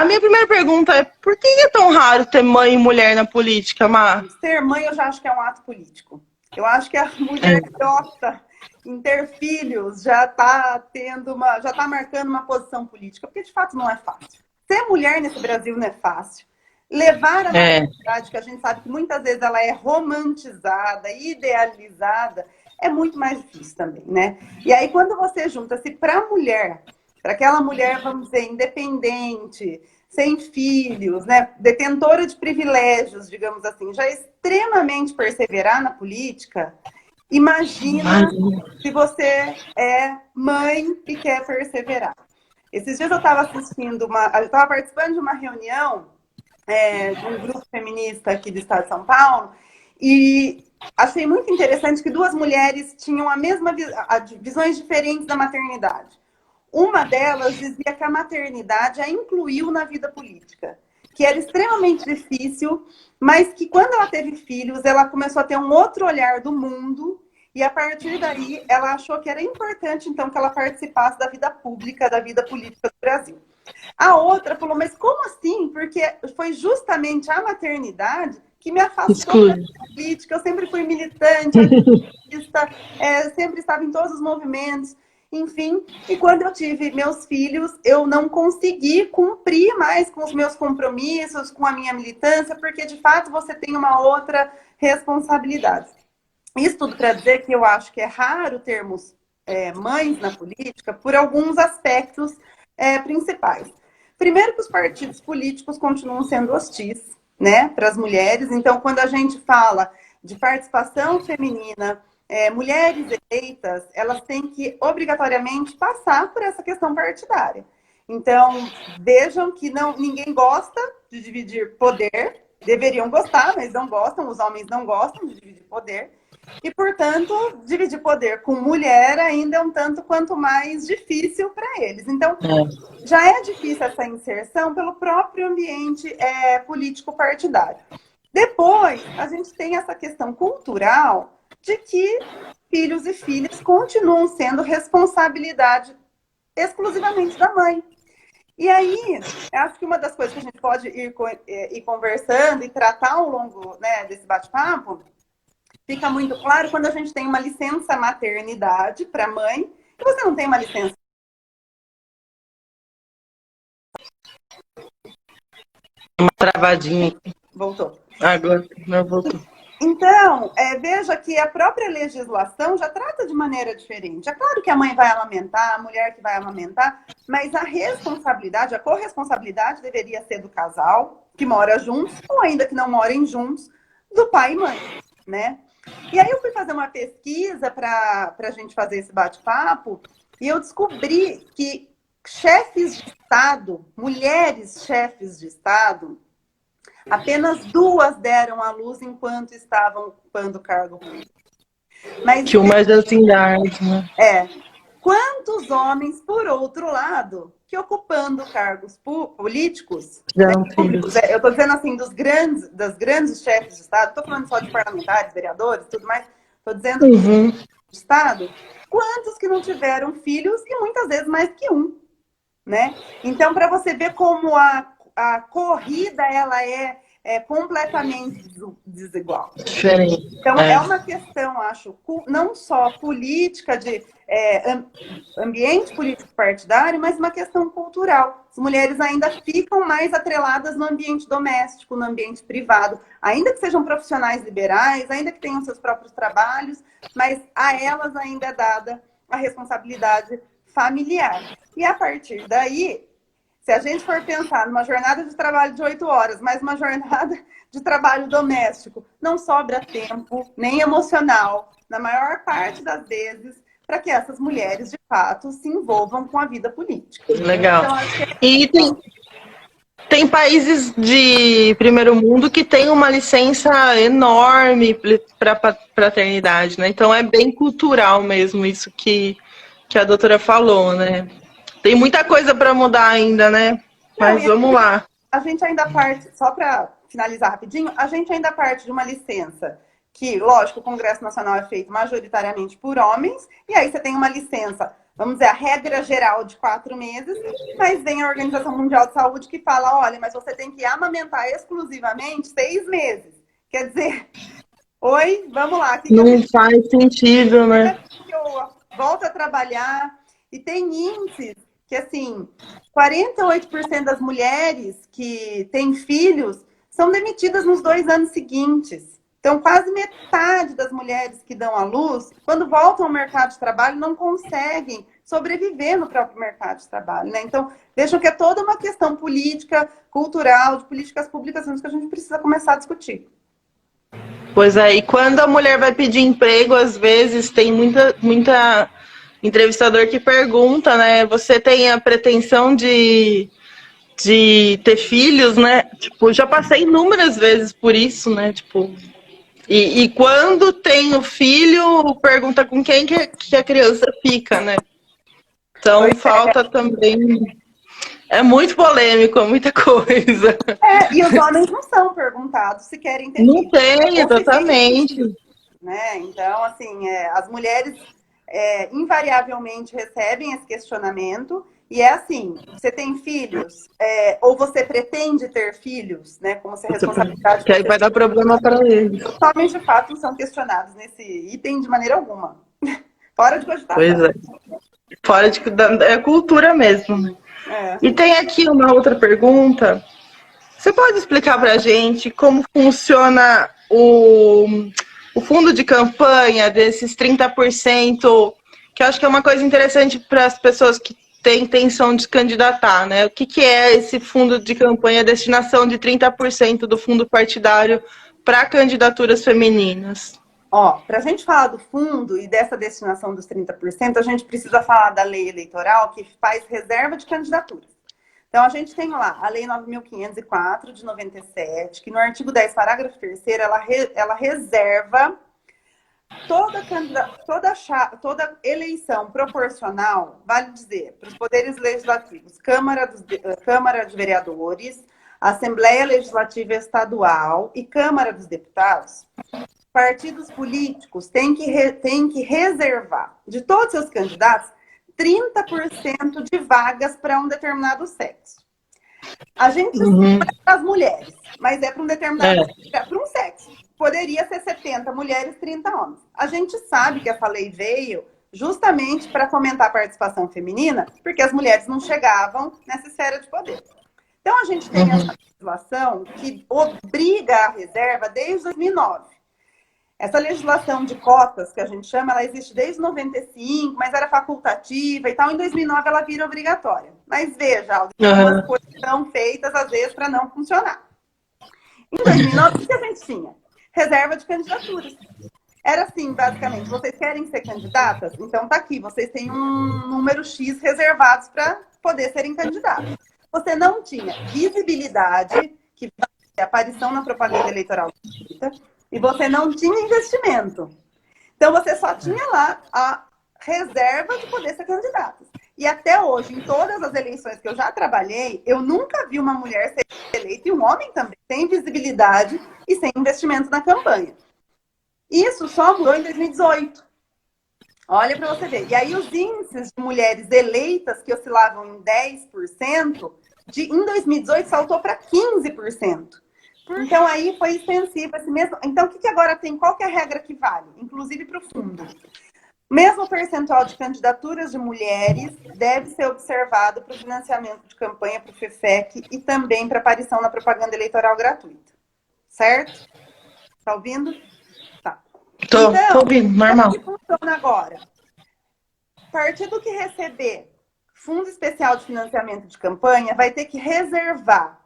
minha primeira pergunta é: por que é tão raro ter mãe e mulher na política, Má? Ser mãe eu já acho que é um ato político. Eu acho que a mulher que opta em ter filhos já está marcando uma posição política, porque de fato não é fácil. Ser mulher nesse Brasil não é fácil. Levar a maternidade, que a gente sabe que muitas vezes ela é romantizada, idealizada, é muito mais difícil também, né? E aí quando você junta-se para a mulher, para aquela mulher, vamos dizer, independente, sem filhos, né, detentora de privilégios, digamos assim, já extremamente perseverar na política, imagina se você é mãe e quer perseverar. Esses dias eu estava participando de uma reunião de um grupo feminista aqui do estado de São Paulo e achei muito interessante que duas mulheres tinham visões diferentes da maternidade. Uma delas dizia que a maternidade a incluiu na vida política, que era extremamente difícil, mas que quando ela teve filhos, ela começou a ter um outro olhar do mundo e a partir daí ela achou que era importante então que ela participasse da vida pública, da vida política do Brasil. A outra falou, mas como assim? Porque foi justamente a maternidade que me afastou da política. Eu sempre fui militante, ativista, sempre estava em todos os movimentos. Enfim, e quando eu tive meus filhos, eu não consegui cumprir mais com os meus compromissos, com a minha militância, porque de fato você tem uma outra responsabilidade. Isso tudo para dizer que eu acho que é raro termos mães na política por alguns aspectos principais. Primeiro que os partidos políticos continuam sendo hostis, né, para as mulheres. Então, quando a gente fala de participação feminina, mulheres eleitas, elas têm que obrigatoriamente passar por essa questão partidária. Então, vejam que ninguém gosta de dividir poder, deveriam gostar, mas não gostam, os homens não gostam de dividir poder, e, portanto, dividir poder com mulher ainda é um tanto quanto mais difícil para eles. Então, já é difícil essa inserção pelo próprio ambiente político partidário. Depois, a gente tem essa questão cultural de que filhos e filhas continuam sendo responsabilidade exclusivamente da mãe. E aí, acho que uma das coisas que a gente pode ir conversando e tratar ao longo, né, desse bate-papo, fica muito claro quando a gente tem uma licença maternidade para a mãe e você não tem uma licença. Uma travadinha. Voltou. Agora, não voltou. Então, veja que a própria legislação já trata de maneira diferente. É claro que a mãe vai amamentar, a mulher que vai amamentar, mas a responsabilidade, a corresponsabilidade deveria ser do casal que mora juntos, ou ainda que não morem juntos, do pai e mãe, né? E aí eu fui fazer uma pesquisa para a gente fazer esse bate-papo e eu descobri que chefes de Estado, mulheres chefes de Estado, apenas 2 deram à luz enquanto estavam ocupando o cargo público. Mas que uma é da cidade, né? Quantos homens, por outro lado, que ocupando cargos políticos, públicos, eu estou dizendo assim, das grandes chefes de Estado, estou falando só de parlamentares, vereadores, tudo mais, estou dizendo de Estado, quantos que não tiveram filhos e muitas vezes mais que um, né? Então, para você ver como a corrida ela é completamente desigual. Diferente. Então, é uma questão, acho, não só política, de ambiente político partidário, mas uma questão cultural. As mulheres ainda ficam mais atreladas no ambiente doméstico, no ambiente privado, ainda que sejam profissionais liberais, ainda que tenham seus próprios trabalhos, mas a elas ainda é dada a responsabilidade familiar. E a partir daí, se a gente for pensar numa jornada de trabalho de 8 horas, mais uma jornada de trabalho doméstico, não sobra tempo, nem emocional, na maior parte das vezes, para que essas mulheres, de fato, se envolvam com a vida política. Legal. Então, acho que E tem países de primeiro mundo que tem uma licença enorme para paternidade, né? Então é bem cultural mesmo isso que a doutora falou, né? Tem muita coisa para mudar ainda, né? Mas vamos lá. A gente ainda parte, só para finalizar rapidinho, a gente ainda parte de uma licença que, lógico, o Congresso Nacional é feito majoritariamente por homens, e aí você tem uma licença vamos dizer, a regra geral de 4 meses, mas vem a Organização Mundial de Saúde que fala, olha, mas você tem que amamentar exclusivamente 6 meses. Quer dizer, oi, vamos lá. Não faz sentido, né? Eu volto a trabalhar e tem índices que, assim, 48% das mulheres que têm filhos são demitidas nos 2 anos seguintes. Então, quase metade das mulheres que dão à luz, quando voltam ao mercado de trabalho, não conseguem sobreviver no próprio mercado de trabalho, né? Então, vejam que é toda uma questão política, cultural, de políticas públicas que a gente precisa começar a discutir. Pois é, e quando a mulher vai pedir emprego, às vezes tem muita entrevistador que pergunta, né? Você tem a pretensão de ter filhos, né? Tipo, já passei inúmeras vezes por isso, né? Tipo, e quando tem o filho, pergunta com quem que a criança fica, né? Então falta também. É muito polêmico, é muita coisa. E os homens não são perguntados se querem ter Não filhos. tem, exatamente. Né? Então, assim, as mulheres invariavelmente recebem esse questionamento. E é assim, você tem filhos, ou você pretende ter filhos, né? Como se a responsabilidade... Que aí vai dar problema para eles. Os homens, de fato, não são questionados nesse item de maneira alguma. Fora de cogitação. Pois é. Fora de... É cultura mesmo, né? E tem aqui uma outra pergunta. Você pode explicar para a gente como funciona o fundo de campanha desses 30%, que eu acho que é uma coisa interessante para as pessoas que têm intenção de se candidatar, né? O que é esse fundo de campanha, a destinação de 30% do fundo partidário para candidaturas femininas? Para a gente falar do fundo e dessa destinação dos 30%, a gente precisa falar da lei eleitoral que faz reserva de candidaturas. Então, a gente tem lá a Lei 9.504, de 97, que no artigo 10, parágrafo 3º, ela reserva toda eleição proporcional, vale dizer, para os poderes legislativos, Câmara de Vereadores, Assembleia Legislativa Estadual e Câmara dos Deputados, partidos políticos têm que reservar de todos os seus candidatos 30% de vagas para um determinado sexo. A gente sabe para as mulheres, mas é para um determinado para um sexo. Poderia ser 70 mulheres, 30 homens. A gente sabe que essa lei veio justamente para fomentar a participação feminina, porque as mulheres não chegavam nessa esfera de poder. Então, a gente tem essa legislação que obriga a reserva desde 2009. Essa legislação de cotas, que a gente chama, ela existe desde 95, mas era facultativa e tal. Em 2009, ela vira obrigatória. Mas veja, algumas coisas são feitas, às vezes, para não funcionar. Em 2009, o que a gente tinha? Reserva de candidaturas. Era assim, basicamente, vocês querem ser candidatas? Então tá aqui, vocês têm um número X reservados para poder serem candidatos. Você não tinha visibilidade, que é aparição na propaganda eleitoral, e você não tinha investimento. Então, você só tinha lá a reserva de poder ser candidato. E até hoje, em todas as eleições que eu já trabalhei, eu nunca vi uma mulher ser eleita, e um homem também, sem visibilidade e sem investimento na campanha. Isso só mudou em 2018. Olha para você ver. E aí, os índices de mulheres eleitas, que oscilavam em 10%, em 2018 saltou para 15%. Então, aí foi extensivo esse mesmo... Então, o que agora tem? Qual que é a regra que vale? Inclusive para o fundo. Mesmo percentual de candidaturas de mulheres deve ser observado para o financiamento de campanha para o FEFEC e também para aparição na propaganda eleitoral gratuita. Certo? Tá ouvindo? Tá. Tô ouvindo, normal. Como que funciona agora? Partido que receber fundo especial de financiamento de campanha vai ter que reservar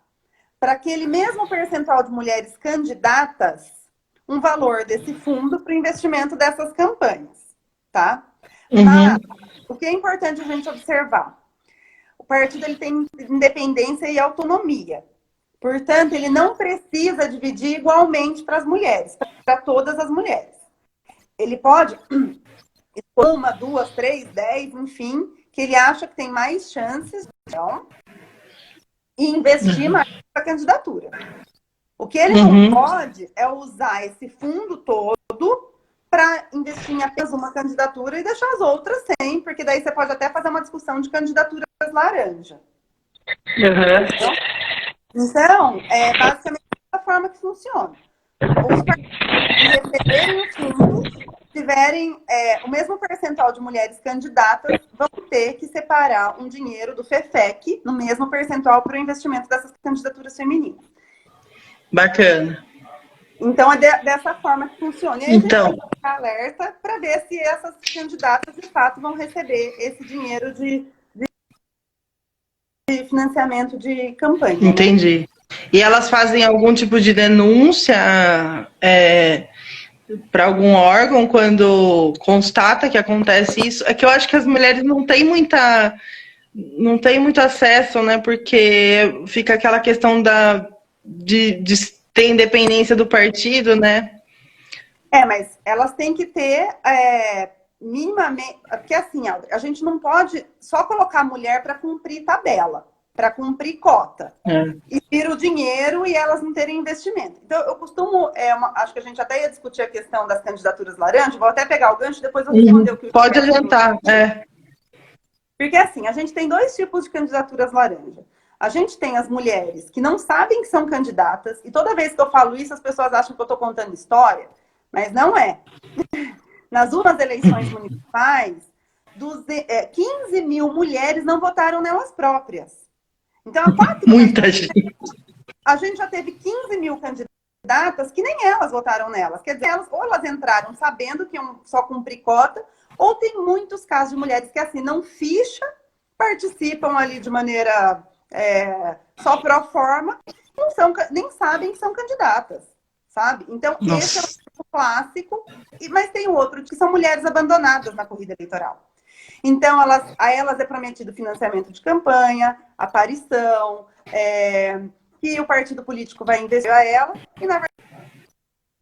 para aquele mesmo percentual de mulheres candidatas, um valor desse fundo para o investimento dessas campanhas, tá? Mas, o que é importante a gente observar? O partido ele tem independência e autonomia. Portanto, ele não precisa dividir igualmente para as mulheres, para todas as mulheres. Ele pode, 1, 2, 3, 10, enfim, que ele acha que tem mais chances, então, e investir mais na candidatura. O que ele não pode é usar esse fundo todo para investir em apenas uma candidatura e deixar as outras sem, porque daí você pode até fazer uma discussão de candidaturas laranja. Uhum. Então, é basicamente a forma que funciona. Os partidos que receberem o fundo, tiverem o mesmo percentual de mulheres candidatas, vão ter que separar um dinheiro do FEFEC no mesmo percentual para o investimento dessas candidaturas femininas. Bacana. Então, é dessa forma que funciona. E aí então, a gente vai ficar alerta para ver se essas candidatas, de fato, vão receber esse dinheiro de financiamento de campanha. Entendi. Né? E elas fazem algum tipo de denúncia para algum órgão quando constata que acontece isso? É que eu acho que as mulheres não têm muito acesso, né? Porque fica aquela questão de ter independência do partido, né? Mas elas têm que ter minimamente. Porque assim, a gente não pode só colocar a mulher para cumprir tabela, para cumprir cota. E vir o dinheiro e elas não terem investimento. Então, eu costumo. Acho que a gente até ia discutir a questão das candidaturas laranja, vou até pegar o gancho e depois eu vou responder o que o Pode adiantar. Porque assim, a gente tem dois tipos de candidaturas laranja. A gente tem as mulheres que não sabem que são candidatas, e toda vez que eu falo isso, as pessoas acham que eu estou contando história, mas não é. Nas últimas eleições municipais, 15 mil mulheres não votaram nelas próprias. Então, há 4 Muita gente. A gente já teve 15 mil candidatas que nem elas votaram nelas. Quer dizer, ou elas entraram sabendo que iam só cumprir cota, ou tem muitos casos de mulheres que assinam ficha, participam ali de maneira só pro forma, nem sabem que são candidatas, sabe? Então, Nossa. Esse é o clássico, mas tem outro, que são mulheres abandonadas na corrida eleitoral. Então, a elas é prometido financiamento de campanha, aparição, que o partido político vai investir a ela, e na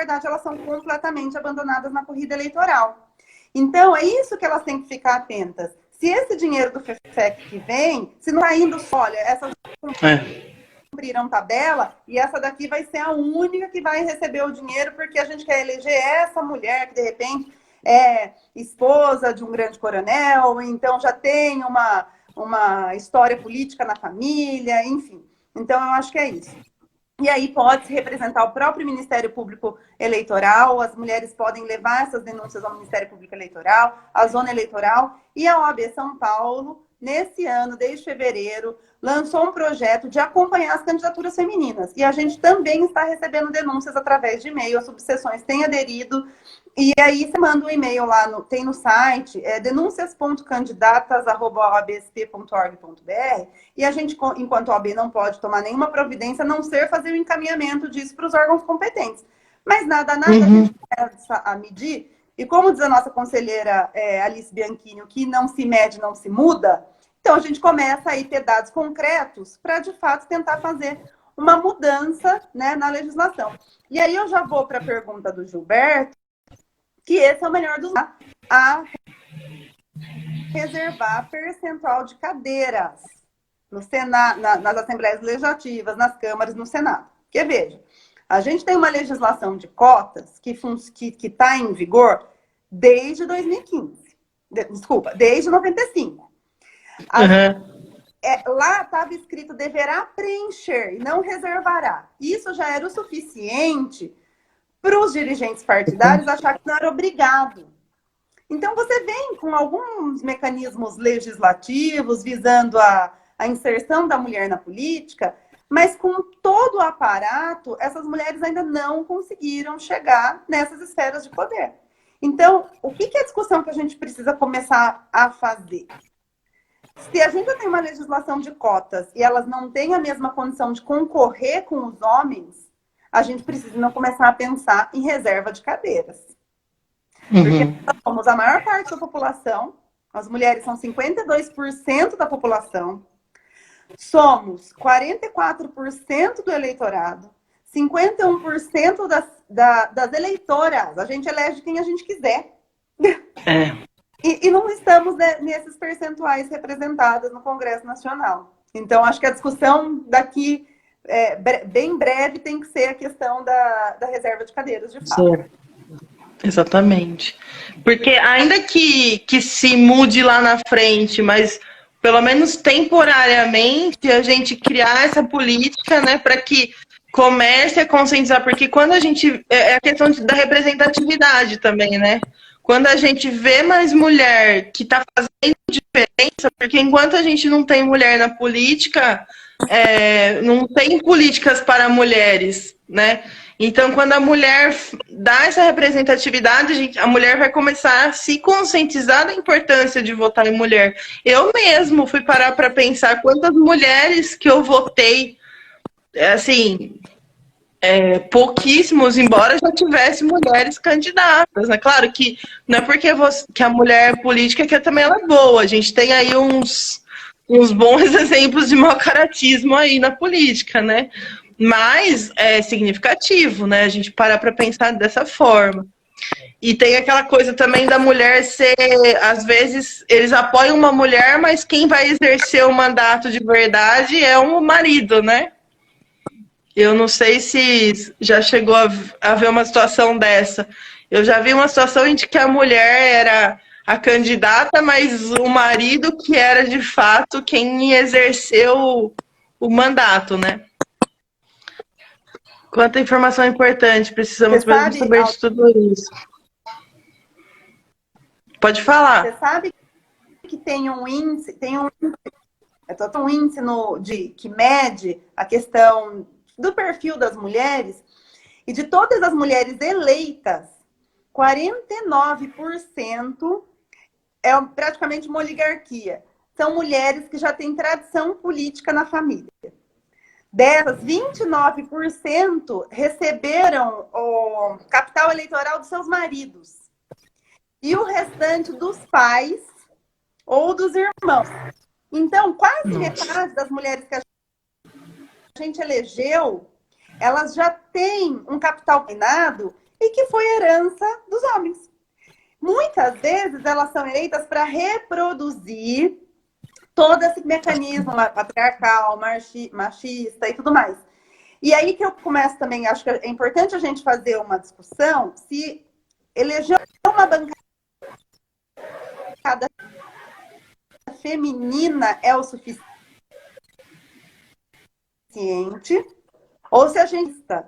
verdade elas são completamente abandonadas na corrida eleitoral. Então, é isso que elas têm que ficar atentas. Se esse dinheiro do FEFEC que vem, se não está indo só, olha, essas cumpriram tabela, e essa daqui vai ser a única que vai receber o dinheiro, porque a gente quer eleger essa mulher que, de repente, é esposa de um grande coronel, então já tem uma história política na família, enfim. Então, eu acho que é isso. E aí pode-se representar o próprio Ministério Público Eleitoral, as mulheres podem levar essas denúncias ao Ministério Público Eleitoral, à Zona Eleitoral, e a OAB São Paulo, nesse ano, desde fevereiro, lançou um projeto de acompanhar as candidaturas femininas. E a gente também está recebendo denúncias através de e-mail, as subseções têm aderido. E aí você manda um e-mail lá, tem no site, denúncias.candidatas@oabsp.org.br, e a gente, enquanto a OAB não pode tomar nenhuma providência, a não ser fazer o encaminhamento disso para os órgãos competentes. Mas nada, a gente começa a medir, e como diz a nossa conselheira Alice Bianchini, o que não se mede não se muda, então a gente começa a ter dados concretos para, de fato, tentar fazer uma mudança, né, na legislação. E aí eu já vou para a pergunta do Gilberto, que esse é o melhor dos a reservar percentual de cadeiras no Senado, nas Assembleias Legislativas, nas câmaras, no Senado. Porque, veja, a gente tem uma legislação de cotas que está em vigor desde 2015. Desculpa, desde 95. Lá estava escrito deverá preencher e não reservará. Isso já era o suficiente para os dirigentes partidários achar que não era obrigado. Então, você vem com alguns mecanismos legislativos visando a inserção da mulher na política, mas com todo o aparato, essas mulheres ainda não conseguiram chegar nessas esferas de poder. Então, o que é a discussão que a gente precisa começar a fazer? Se a gente tem uma legislação de cotas e elas não têm a mesma condição de concorrer com os homens, a gente precisa não começar a pensar em reserva de cadeiras. Porque nós somos a maior parte da população, as mulheres são 52% da população, somos 44% do eleitorado, 51% das eleitoras, a gente elege quem a gente quiser. E não estamos nesses percentuais representados no Congresso Nacional. Então, acho que a discussão daqui bem breve tem que ser a questão da reserva de cadeiras, de fato. Exatamente. Porque ainda que se mude lá na frente, mas pelo menos temporariamente a gente criar essa política, né, para que comece a conscientizar, porque quando a gente é a questão da representatividade também, né? Quando a gente vê mais mulher que está fazendo diferença, porque enquanto a gente não tem mulher na política, não tem políticas para mulheres, né? Então, quando a mulher dá essa representatividade, a mulher vai começar a se conscientizar da importância de votar em mulher. Eu mesmo fui parar para pensar quantas mulheres que eu votei, assim, pouquíssimos, embora já tivesse mulheres candidatas, né? Claro que não é porque que a mulher é política que também ela é boa. A gente tem aí uns bons exemplos de mau caratismo aí na política, né? Mas é significativo, né? A gente parar para pensar dessa forma. E tem aquela coisa também da mulher ser, às vezes, eles apoiam uma mulher, mas quem vai exercer o mandato de verdade é o marido, né? Eu não sei se já chegou a ver uma situação dessa. Eu já vi uma situação em que a mulher era a candidata, mas o marido que era de fato quem exerceu o mandato, né? Quanta informação importante, precisamos mesmo saber de tudo isso. Pode falar. Você sabe que tem um índice que mede a questão do perfil das mulheres, e de todas as mulheres eleitas, 49% é praticamente uma oligarquia. São mulheres que já têm tradição política na família. Dessas, 29% receberam o capital eleitoral dos seus maridos. E o restante dos pais ou dos irmãos. Então, quase metade das mulheres que a gente elegeu, elas já têm um capital minado e que foi herança dos homens. Muitas vezes elas são eleitas para reproduzir todo esse mecanismo patriarcal, machista e tudo mais. E aí que eu começo também, acho que é importante a gente fazer uma discussão se eleger uma bancada feminina é o suficiente ou se a gente está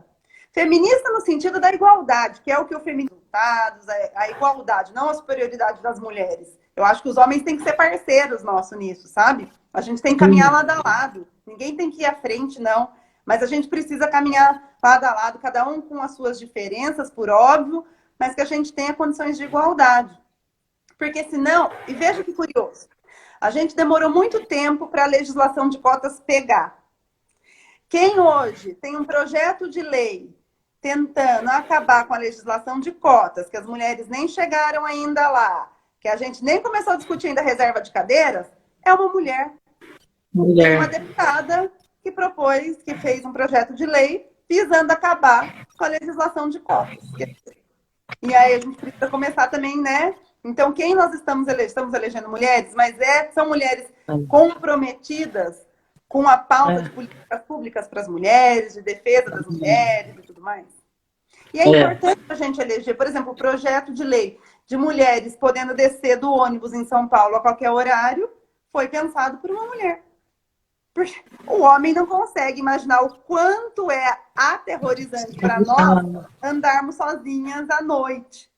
feminista no sentido da igualdade, que é o que o feminismo a igualdade, não a superioridade das mulheres. Eu acho que os homens têm que ser parceiros nossos nisso, sabe? A gente tem que caminhar lado a lado. Ninguém tem que ir à frente, não. Mas a gente precisa caminhar lado a lado, cada um com as suas diferenças, por óbvio, mas que a gente tenha condições de igualdade. Porque senão, e veja que curioso, a gente demorou muito tempo para a legislação de cotas pegar. Quem hoje tem um projeto de lei tentando acabar com a legislação de cotas, que as mulheres nem chegaram ainda lá, que a gente nem começou a discutir ainda a reserva de cadeiras, é uma mulher. Tem uma deputada que que fez um projeto de lei visando acabar com a legislação de cotas. E aí a gente precisa começar também, né? Então, quem nós estamos elegendo mulheres, mas são mulheres comprometidas com a pauta de políticas públicas para as mulheres, de defesa das mulheres e tudo mais. E é importante a gente eleger, por exemplo, o projeto de lei de mulheres podendo descer do ônibus em São Paulo a qualquer horário, foi pensado por uma mulher. Porque o homem não consegue imaginar o quanto é aterrorizante para nós andarmos sozinhas à noite.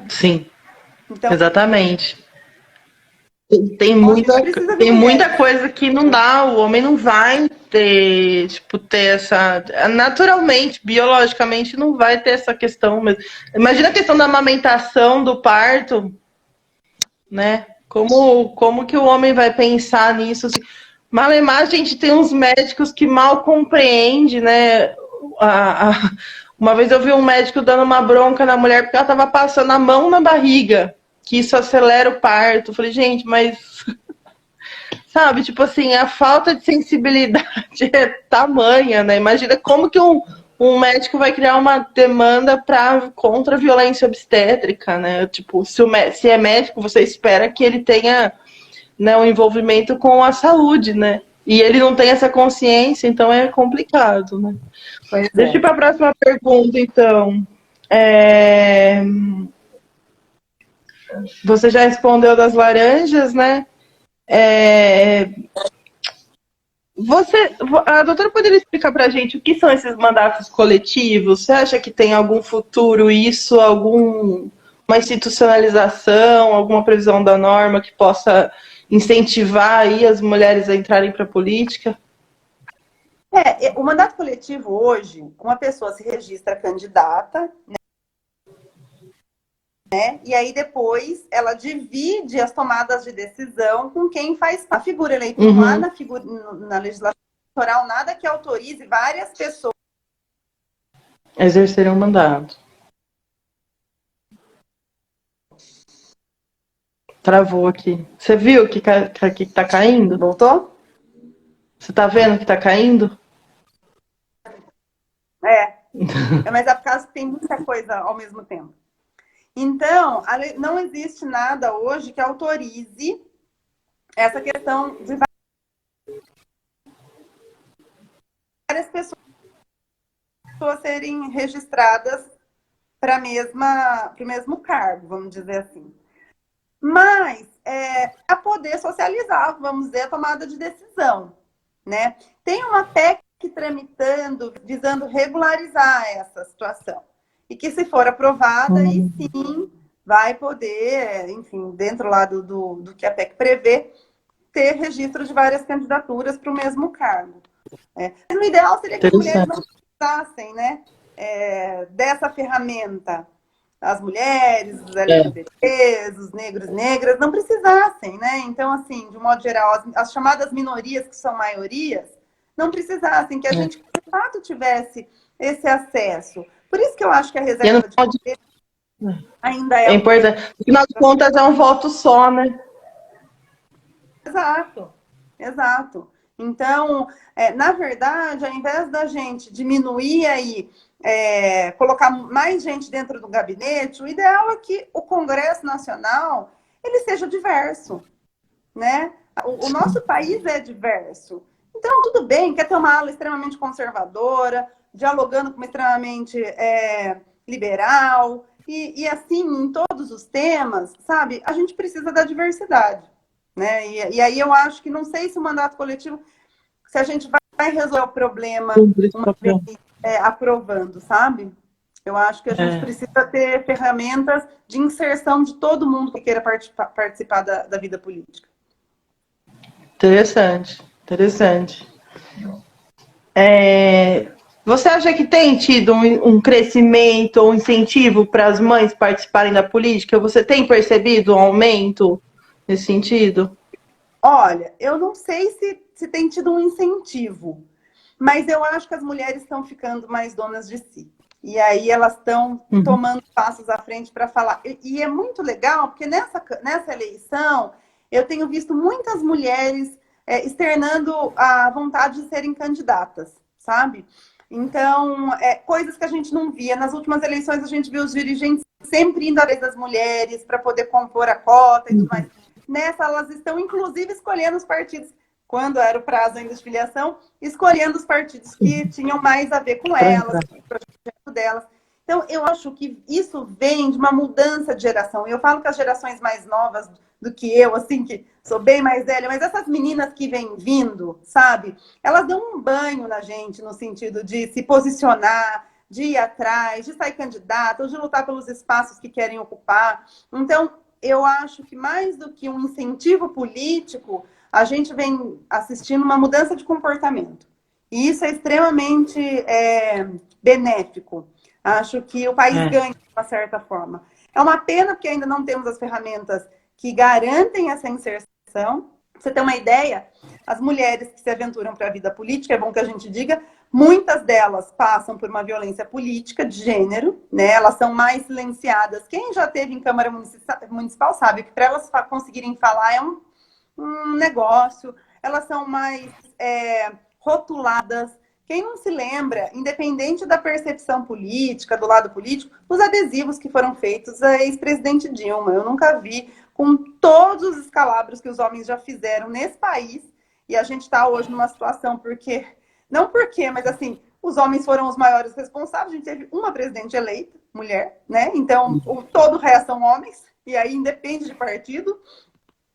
Sim, então, exatamente. Tem muita coisa que não dá, o homem não vai ter essa. Naturalmente, biologicamente, não vai ter essa questão mesmo. Imagina a questão da amamentação, do parto, né? Como que o homem vai pensar nisso? Assim? Malemar, a gente tem uns médicos que mal compreendem, né? Uma vez eu vi um médico dando uma bronca na mulher porque ela estava passando a mão na barriga, que isso acelera o parto. Eu falei, gente, mas... Sabe, tipo assim, a falta de sensibilidade é tamanha, né? Imagina como que um médico vai criar uma demanda contra a violência obstétrica, né? Tipo, se é médico, você espera que ele tenha, né, um envolvimento com a saúde, né? E ele não tem essa consciência, então é complicado, né? Deixa eu ir para a próxima pergunta, então. É, Você já respondeu das laranjas, né? É, a doutora poderia explicar para a gente o que são esses mandatos coletivos? Você acha que tem algum futuro isso, alguma institucionalização, alguma previsão da norma que possa incentivar aí as mulheres a entrarem para a política? O mandato coletivo hoje, uma pessoa se registra candidata, né? E aí depois ela divide as tomadas de decisão com quem faz a figura eleitoral. Não há na legislação eleitoral nada que autorize várias pessoas exercerem um mandato. Travou aqui. Você viu que tá caindo? Voltou? Você tá vendo que tá caindo? Mas é por causa que tem muita coisa ao mesmo tempo. Então, não existe nada hoje que autorize essa questão de várias pessoas serem registradas para o mesmo cargo, vamos dizer assim. Mas, para poder socializar, vamos dizer, a tomada de decisão, né? Tem uma PEC tramitando, visando regularizar essa situação. E que, se for aprovada, aí sim vai poder, enfim, dentro lá do que a PEC prevê, ter registro de várias candidaturas para o mesmo cargo. Mas o ideal seria que as mulheres não precisassem, né, dessa ferramenta. As mulheres, os LGBTs, os negros, negras, não precisassem, né? Então, assim, de um modo geral, as chamadas minorias, que são maiorias, não precisassem, que a gente, de fato, tivesse esse acesso. Por isso que eu acho que a reserva de poder ainda é importante. Afinal de contas, é um voto só, né? Exato, exato. Então, na verdade, ao invés da gente diminuir aí, colocar mais gente dentro do gabinete, o ideal é que o Congresso Nacional ele seja diverso, né? O nosso país é diverso. Então, tudo bem, quer ter uma ala extremamente conservadora, dialogando com uma extremamente liberal, e assim, em todos os temas, sabe? A gente precisa da diversidade, né? E aí eu acho que, não sei se o mandato coletivo, se a gente vai resolver o problema uma vez aprovando, sabe? Eu acho que a gente precisa ter ferramentas de inserção de todo mundo que queira participar da vida política. Interessante, interessante. Você acha que tem tido um crescimento ou um incentivo para as mães participarem da política? Você tem percebido um aumento nesse sentido? Olha, eu não sei se tem tido um incentivo, mas eu acho que as mulheres estão ficando mais donas de si. E aí elas estão tomando passos à frente para falar. E é muito legal, porque nessa eleição eu tenho visto muitas mulheres externando a vontade de serem candidatas, sabe? Então, coisas que a gente não via. Nas últimas eleições, a gente viu os dirigentes sempre indo à vez das mulheres para poder compor a cota e tudo mais. Nessa, elas estão, inclusive, escolhendo os partidos, quando era o prazo ainda de filiação, escolhendo os partidos que tinham mais a ver com elas, com o projeto delas. Então, eu acho que isso vem de uma mudança de geração. Eu falo que as gerações mais novas do que eu, assim, que sou bem mais velha, mas essas meninas que vêm vindo, sabe? Elas dão um banho na gente, no sentido de se posicionar, de ir atrás, de sair candidata, ou de lutar pelos espaços que querem ocupar. Então, eu acho que mais do que um incentivo político, a gente vem assistindo uma mudança de comportamento. E isso é extremamente benéfico. Acho que o país ganha de uma certa forma. É uma pena porque ainda não temos as ferramentas que garantem essa inserção. Pra você ter uma ideia, as mulheres que se aventuram para a vida política, é bom que a gente diga, muitas delas passam por uma violência política de gênero, né? Elas são mais silenciadas. Quem já esteve em Câmara Municipal sabe que para elas conseguirem falar é um negócio. Elas são mais rotuladas. Quem não se lembra, independente da percepção política, do lado político, os adesivos que foram feitos à ex-presidente Dilma. Eu nunca vi, com todos os escalabros que os homens já fizeram nesse país, e a gente está hoje numa situação mas assim, os homens foram os maiores responsáveis, a gente teve uma presidente eleita, mulher, né? Então, todo o resto são homens, e aí independe de partido.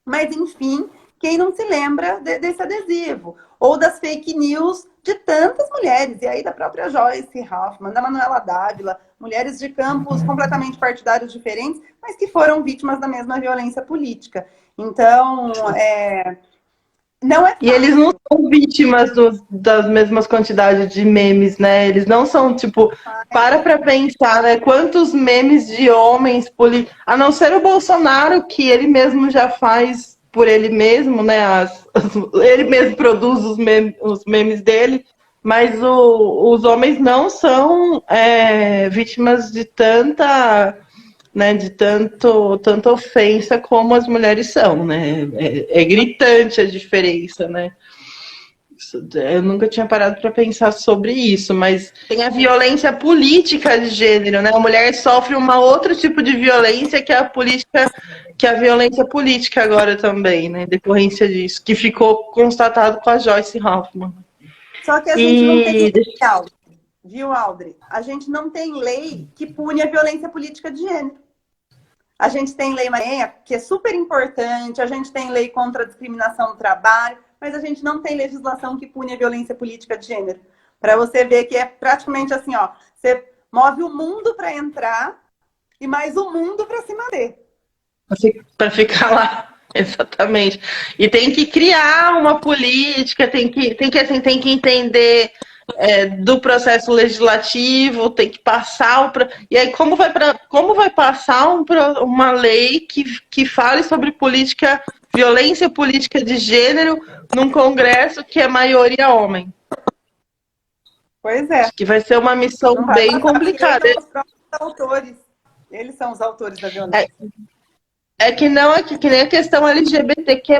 Mas, enfim, quem não se lembra desse adesivo? Ou das fake news de tantas mulheres, e aí da própria Joyce Hoffmann, da Manuela Dávila, mulheres de campos completamente partidários diferentes, mas que foram vítimas da mesma violência política. Então, não é fácil. E eles não são vítimas das mesmas quantidades de memes, né? Eles não são, tipo, para pensar, né? Quantos memes de homens, a não ser o Bolsonaro, que ele mesmo já faz por ele mesmo, né? Ele mesmo produz os memes dele, mas os homens não são vítimas de tanta, né, de tanta ofensa como as mulheres são, né? É gritante a diferença, né? Eu nunca tinha parado para pensar sobre isso, mas tem a violência política de gênero, né? A mulher sofre outro tipo de violência que é a violência política agora também, né? Decorrência disso, que ficou constatado com a Joyce Hoffmann. Só que a gente não tem lei, viu, Audrey? A gente não tem lei que pune a violência política de gênero. A gente tem lei Maria, que é super importante, a gente tem lei contra a discriminação no trabalho, mas a gente não tem legislação que pune a violência política de gênero. Para você ver que é praticamente assim, ó, você move o mundo para entrar e mais o mundo para se manter. Para ficar lá, exatamente. E tem que criar uma política, tem que entender do processo legislativo, tem que passar e aí como vai passar uma lei que fale sobre violência política de gênero num Congresso que é maioria homem? Pois é. Acho que vai ser uma missão bem complicada. Eles são os próprios autores. Eles são os autores da violência. Que nem a questão LGBTQ+,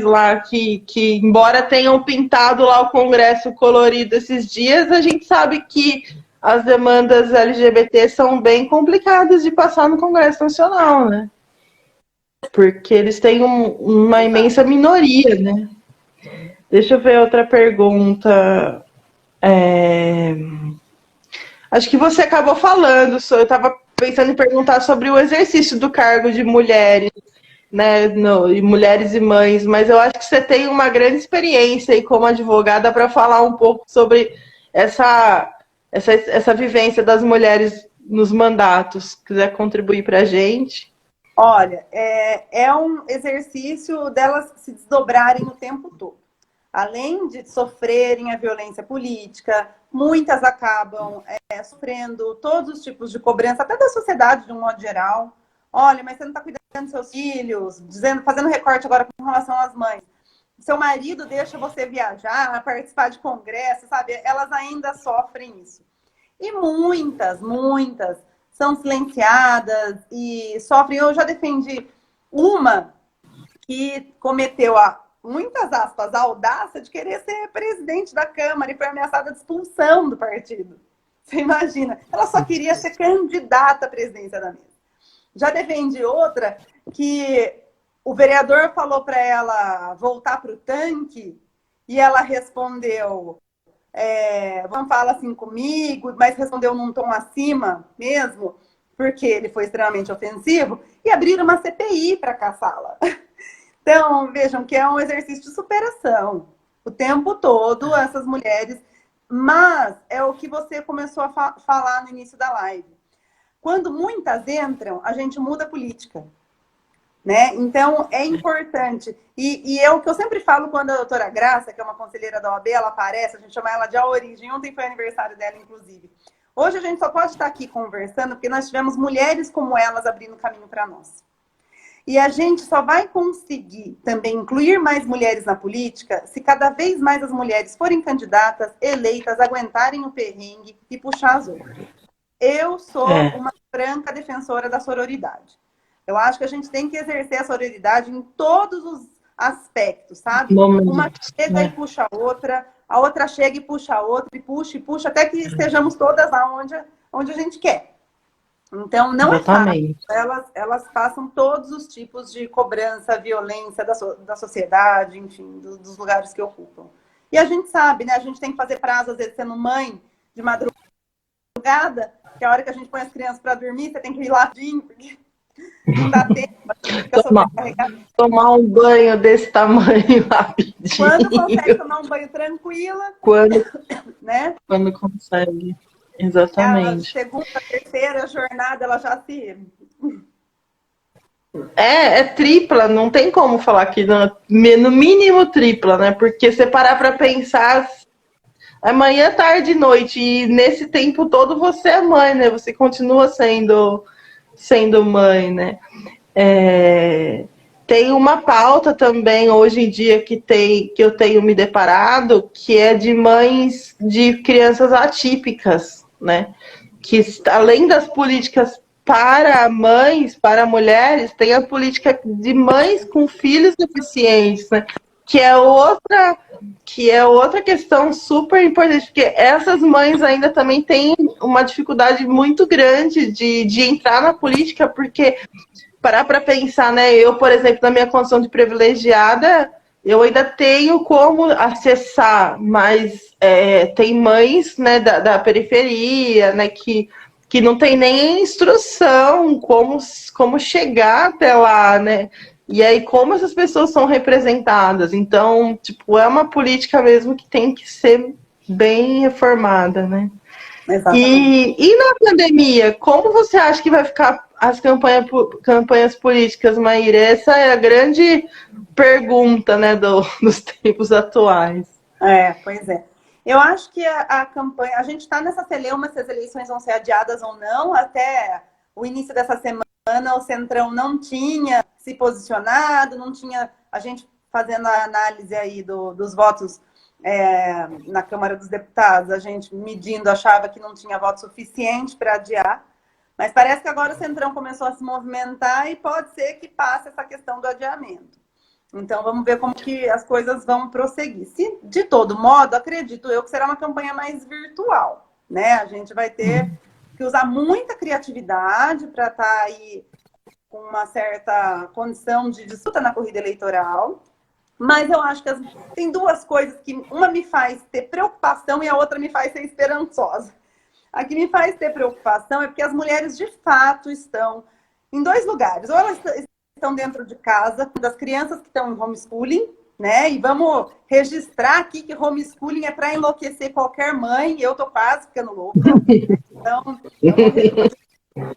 lá, que embora tenham pintado lá o Congresso colorido esses dias, a gente sabe que as demandas LGBT são bem complicadas de passar no Congresso Nacional, né? Porque eles têm uma imensa minoria, né? Deixa eu ver outra pergunta. Acho que você acabou falando, eu estava pensando em perguntar sobre o exercício do cargo de mulheres, né, e mulheres e mães, mas eu acho que você tem uma grande experiência aí como advogada para falar um pouco sobre essa vivência das mulheres nos mandatos. Se quiser contribuir para a gente. Olha, é um exercício delas se desdobrarem o tempo todo. Além de sofrerem a violência política, muitas acabam sofrendo todos os tipos de cobrança, até da sociedade de um modo geral. Olha, mas você não está cuidando dos seus filhos, fazendo recorte agora com relação às mães. Seu marido deixa você viajar, participar de congresso, sabe? Elas ainda sofrem isso. E muitas são silenciadas e sofrem. Eu já defendi uma que cometeu muitas aspas, a audácia de querer ser presidente da Câmara e foi ameaçada de expulsão do partido. Você imagina? Ela só queria ser candidata à presidência da mesa. Já defendi outra que o vereador falou para ela voltar para o tanque e ela respondeu, vamos falar assim comigo, mas respondeu num tom acima mesmo, porque ele foi extremamente ofensivo, e abriram uma CPI para caçá-la. Então, vejam que é um exercício de superação. O tempo todo, essas mulheres... Mas é o que você começou a falar no início da live. Quando muitas entram, a gente muda a política. Né? Então, é importante. E é o que eu sempre falo quando a doutora Graça, que é uma conselheira da OAB, ela aparece, a gente chama ela de A Origem. Ontem foi aniversário dela, inclusive. Hoje a gente só pode estar aqui conversando porque nós tivemos mulheres como elas abrindo caminho para nós. E a gente só vai conseguir também incluir mais mulheres na política se cada vez mais as mulheres forem candidatas, eleitas, aguentarem o perrengue e puxar as outras. Eu sou uma franca defensora da sororidade. Eu acho que a gente tem que exercer a sororidade em todos os aspectos, sabe? Uma chega e puxa a outra chega e puxa a outra, e puxa, até que estejamos todas lá onde a gente quer. Então, não Exatamente. é fácil. Elas passam todos os tipos de cobrança, violência da sociedade, enfim, dos lugares que ocupam. E a gente sabe, né? A gente tem que fazer prazo, às vezes, sendo mãe de madrugada, madrugada, que é a hora que a gente põe as crianças para dormir, você tem que ir lá, porque não dá tempo, fica sobrecarregado. Tomar um banho desse tamanho rapidinho. Quando consegue tomar um banho tranquila, né? Quando consegue, A exatamente. segunda, terceira jornada, ela já se... É tripla, não tem como falar que no mínimo tripla, né? Porque você parar para pensar, amanhã, tarde e noite, e nesse tempo todo você é mãe, né? Você continua sendo mãe, né? Tem uma pauta também hoje em dia que eu tenho me deparado, que é de mães de crianças atípicas, né? Que além das políticas para mães, para mulheres, tem a política de mães com filhos deficientes, né? Que é outra questão super importante, porque essas mães ainda também têm uma dificuldade muito grande de entrar na política, porque parar para pensar, né? Eu, por exemplo, na minha condição de privilegiada, eu ainda tenho como acessar, mas tem mães, né, da periferia, né, que não tem nem instrução como chegar até lá, né? E aí, como essas pessoas são representadas? Então, tipo, é uma política mesmo que tem que ser bem reformada, né? Exatamente. E na pandemia, como você acha que vai ficar as campanhas políticas, Maíra? Essa é a grande pergunta, né, dos tempos atuais. Pois é. Eu acho que a campanha... A gente está nessa celeuma se as eleições vão ser adiadas ou não. Até o início dessa semana, o Centrão não tinha se posicionado, não tinha... A gente fazendo a análise aí dos votos na Câmara dos Deputados, a gente medindo, achava que não tinha voto suficiente para adiar. Mas parece que agora o Centrão começou a se movimentar e pode ser que passe essa questão do adiamento. Então, vamos ver como que as coisas vão prosseguir. Se, de todo modo, acredito eu que será uma campanha mais virtual, né? A gente vai ter que usar muita criatividade para estar aí com uma certa condição de disputa na corrida eleitoral. Mas eu acho que tem duas coisas que uma me faz ter preocupação e a outra me faz ser esperançosa. A que me faz ter preocupação é porque as mulheres, de fato, estão em dois lugares. Ou elas estão dentro de casa, das crianças que estão em homeschooling, né? E vamos registrar aqui que homeschooling é para enlouquecer qualquer mãe. Eu tô quase ficando louca. Então,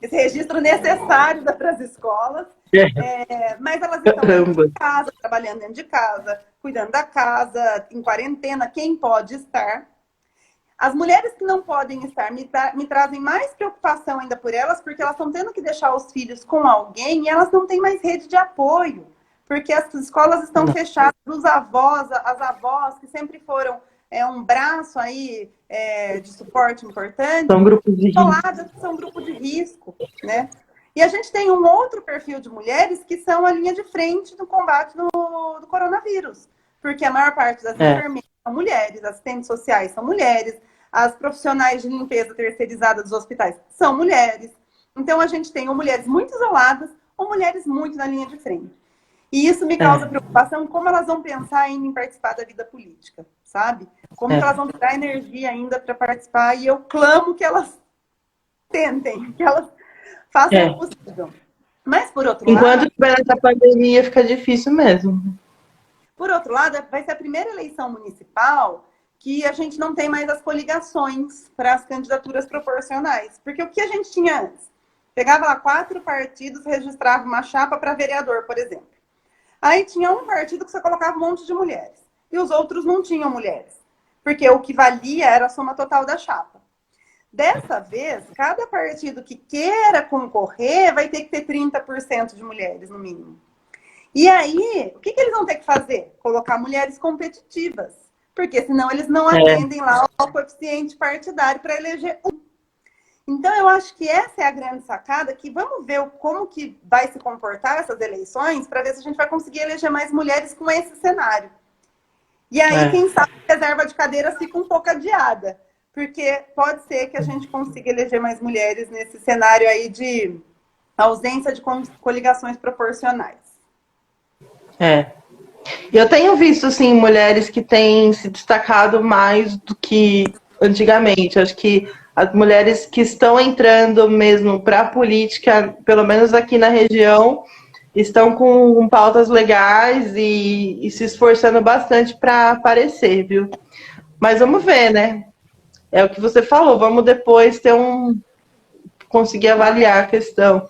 esse registro necessário para as escolas. Mas elas estão dentro de casa, trabalhando dentro de casa, cuidando da casa, em quarentena, quem pode estar. As mulheres que não podem estar me trazem mais preocupação ainda por elas, porque elas estão tendo que deixar os filhos com alguém e elas não têm mais rede de apoio, porque as escolas estão fechadas, os avós, as avós, que sempre foram um braço aí de suporte importante, são grupos de risco. São grupo de risco, né? E a gente tem um outro perfil de mulheres que são a linha de frente no combate do coronavírus, porque a maior parte das enfermeiras são mulheres, assistentes sociais são mulheres, as profissionais de limpeza terceirizadas dos hospitais são mulheres. Então, a gente tem ou mulheres muito isoladas ou mulheres muito na linha de frente. E isso me causa preocupação, como elas vão pensar ainda em participar da vida política, sabe? Como que elas vão tirar energia ainda para participar. E eu clamo que elas tentem, que elas façam o possível. Mas, por outro lado... Enquanto tiver essa pandemia, fica difícil mesmo. Por outro lado, vai ser a primeira eleição municipal que a gente não tem mais as coligações para as candidaturas proporcionais. Porque o que a gente tinha antes? Pegava lá 4 partidos, registrava uma chapa para vereador, por exemplo. Aí tinha um partido que você colocava um monte de mulheres. E os outros não tinham mulheres. Porque o que valia era a soma total da chapa. Dessa vez, cada partido que queira concorrer vai ter que ter 30% de mulheres, no mínimo. E aí, o que eles vão ter que fazer? Colocar mulheres competitivas. Porque senão eles não atendem lá ao coeficiente partidário para eleger um. Então, eu acho que essa é a grande sacada, que vamos ver como que vai se comportar essas eleições para ver se a gente vai conseguir eleger mais mulheres com esse cenário. E aí, quem sabe, a reserva de cadeiras fica um pouco adiada. Porque pode ser que a gente consiga eleger mais mulheres nesse cenário aí de ausência de coligações proporcionais. Eu tenho visto, sim, mulheres que têm se destacado mais do que antigamente. Acho que as mulheres que estão entrando mesmo para a política, pelo menos aqui na região, estão com pautas legais e se esforçando bastante para aparecer, viu? Mas vamos ver, né? É o que você falou, vamos depois conseguir avaliar a questão.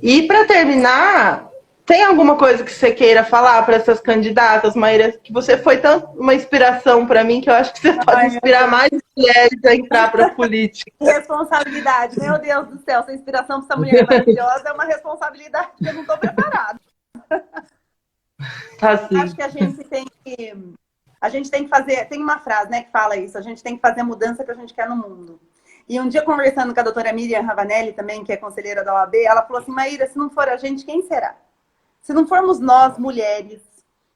E para terminar, tem alguma coisa que você queira falar para essas candidatas, Maíra? Que você foi tanto uma inspiração para mim que eu acho que você pode inspirar mais mulheres a entrar para a política. Responsabilidade, meu Deus do céu, essa inspiração para essa mulher maravilhosa é uma responsabilidade que eu não estou preparada. Tá, sim. Acho que a gente tem que fazer, tem uma frase, né, que fala isso, a gente tem que fazer a mudança que a gente quer no mundo. E um dia, conversando com a doutora Miriam Ravanelli, também, que é conselheira da OAB, ela falou assim, Maíra, se não for a gente, quem será? Se não formos nós, mulheres,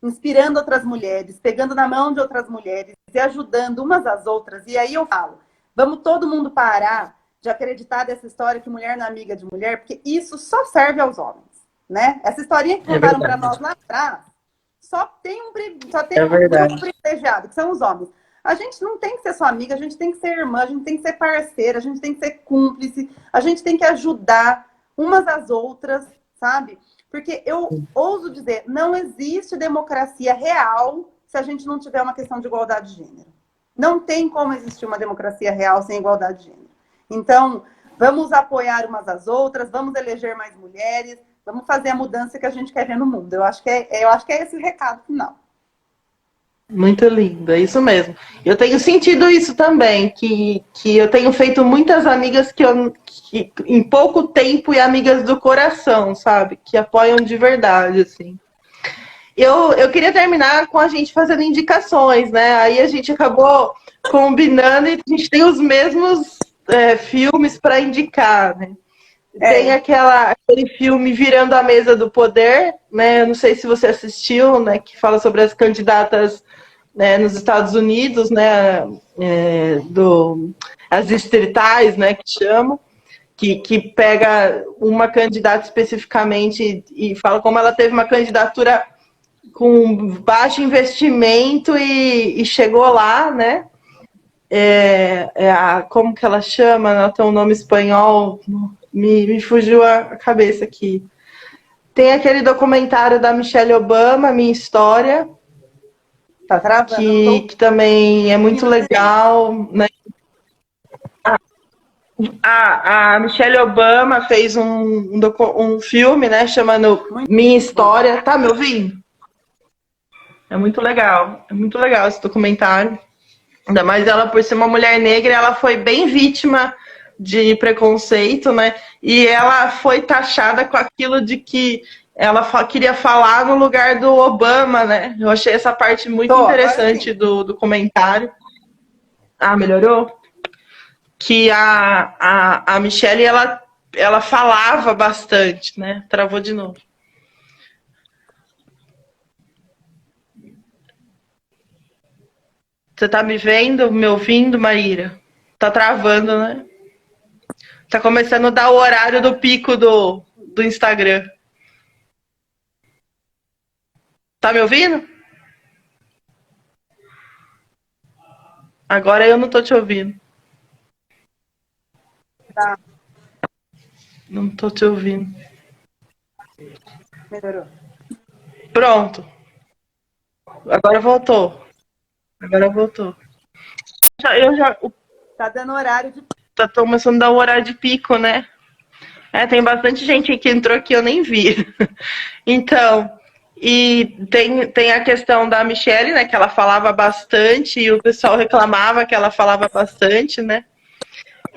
inspirando outras mulheres, pegando na mão de outras mulheres e ajudando umas às outras, e aí eu falo, vamos todo mundo parar de acreditar dessa história que mulher não é amiga de mulher, porque isso só serve aos homens, né? Essa historinha que contaram para nós lá atrás, só tem um grupo privilegiado, que são os homens. A gente não tem que ser só amiga, a gente tem que ser irmã, a gente tem que ser parceira, a gente tem que ser cúmplice, a gente tem que ajudar umas às outras, sabe? Porque eu ouso dizer, não existe democracia real se a gente não tiver uma questão de igualdade de gênero. Não tem como existir uma democracia real sem igualdade de gênero. Então, vamos apoiar umas às outras, vamos eleger mais mulheres, vamos fazer a mudança que a gente quer ver no mundo. Eu acho que é esse o recado final. Muito lindo, é isso mesmo. Eu tenho sentido isso também, que eu tenho feito muitas amigas que em pouco tempo e amigas do coração, sabe? Que apoiam de verdade, assim. Eu queria terminar com a gente fazendo indicações, né? Aí a gente acabou combinando e a gente tem os mesmos filmes para indicar, né? Tem aquele filme Virando a Mesa do Poder, né? Eu não sei se você assistiu, né? Que fala sobre as candidatas, né, nos Estados Unidos, né? As distritais, né? Que chamam, que pega uma candidata especificamente e fala como ela teve uma candidatura com baixo investimento e chegou lá, né? Como que ela chama? Ela tem um nome espanhol. Me fugiu a cabeça aqui. Tem aquele documentário da Michelle Obama, Minha História, tá travando, que também é muito legal, né? A Michelle Obama fez um filme, né, chamado Minha História. Tá me ouvindo? É muito legal esse documentário. Ainda mais ela, por ser uma mulher negra, ela foi bem vítima de preconceito, né? E ela foi taxada com aquilo de que ela queria falar no lugar do Obama, né? Eu achei essa parte muito interessante do comentário. Ah, melhorou? Que a Michelle, ela falava bastante, né? Travou de novo. Você tá me vendo, me ouvindo, Maíra? Tá travando, né? Tá começando a dar o horário do pico do Instagram. Tá me ouvindo? Agora eu não tô te ouvindo. Tá. Não tô te ouvindo. Melhorou. Pronto. Agora voltou. Tá dando horário de... Tá começando a dar o horário de pico, né? Tem bastante gente que entrou aqui, eu nem vi. Então, e tem a questão da Michelle, né? Que ela falava bastante e o pessoal reclamava que ela falava bastante, né?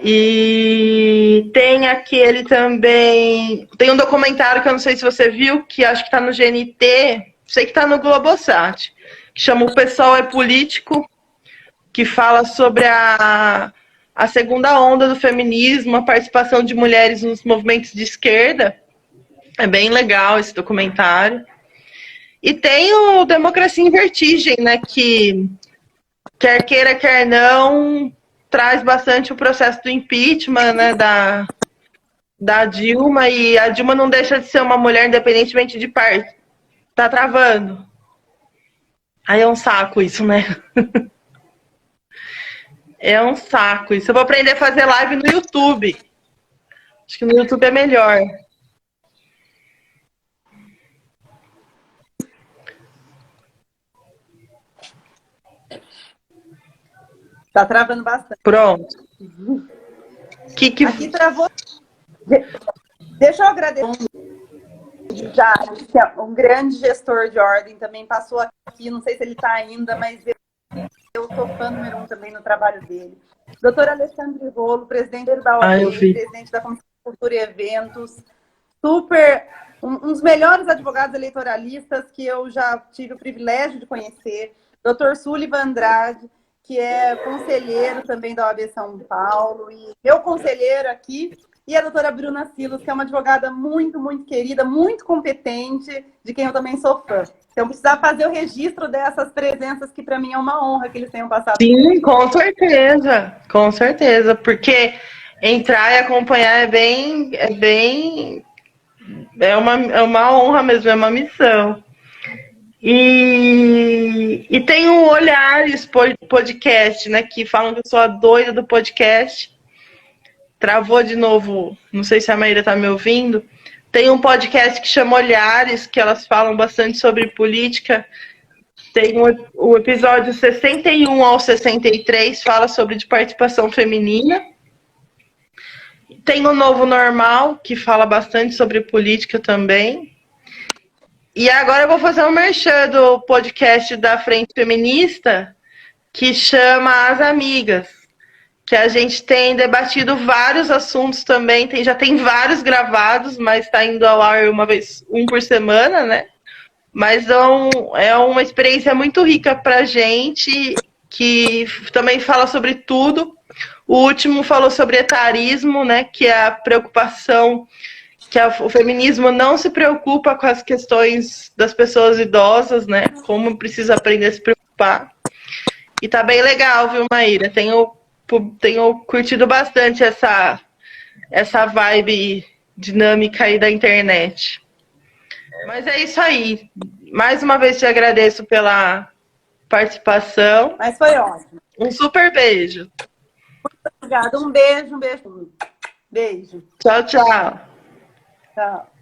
E tem aquele também... Tem um documentário que eu não sei se você viu, que acho que tá no GNT, sei que tá no Globosat, que chama O Pessoal é Político, que fala sobre a segunda onda do feminismo, a participação de mulheres nos movimentos de esquerda. É bem legal esse documentário. E tem o Democracia em Vertigem, né, que quer queira, quer não, traz bastante o processo do impeachment, né, da Dilma, e a Dilma não deixa de ser uma mulher independentemente de parte. Tá travando. Aí é um saco isso, né? É um saco. Isso eu vou aprender a fazer live no YouTube. Acho que no YouTube é melhor. Tá travando bastante. Pronto. Aqui travou. Deixa eu agradecer. Já, que é um grande gestor de ordem, também passou aqui, não sei se ele está ainda, mas eu sou fã número 1 também no trabalho dele. Doutor Alexandre Rolo, presidente da OAB, presidente da Comissão de Cultura e Eventos, um dos melhores advogados eleitoralistas que eu já tive o privilégio de conhecer. Doutor Sullivan Andrade, que é conselheiro também da OAB São Paulo, e meu conselheiro aqui. E a doutora Bruna Silos, que é uma advogada muito, muito querida, muito competente, de quem eu também sou fã. Então, precisar fazer o registro dessas presenças, que para mim é uma honra que eles tenham passado. Sim, com certeza, porque entrar e acompanhar é uma honra mesmo, é uma missão. E tem o Olhares podcast, né, que falam que eu sou a doida do podcast. Travou de novo, não sei se a Maíra tá me ouvindo. Tem um podcast que chama Olhares, que elas falam bastante sobre política. Tem o episódio 61 ao 63, fala sobre de participação feminina. Tem o Novo Normal, que fala bastante sobre política também. E agora eu vou fazer um merchan do podcast da Frente Feminista, que chama As Amigas, que a gente tem debatido vários assuntos também, já tem vários gravados, mas está indo ao ar um por semana, né? Mas é uma experiência muito rica para a gente, que também fala sobre tudo. O último falou sobre etarismo, né? Que é a preocupação, que o feminismo não se preocupa com as questões das pessoas idosas, né? Como precisa aprender a se preocupar. E tá bem legal, viu, Maíra? Tenho curtido bastante essa vibe dinâmica aí da internet. Mas é isso aí. Mais uma vez te agradeço pela participação. Mas foi ótimo. Um super beijo. Muito obrigada. Um beijo. Beijo. Tchau, tchau. Tchau.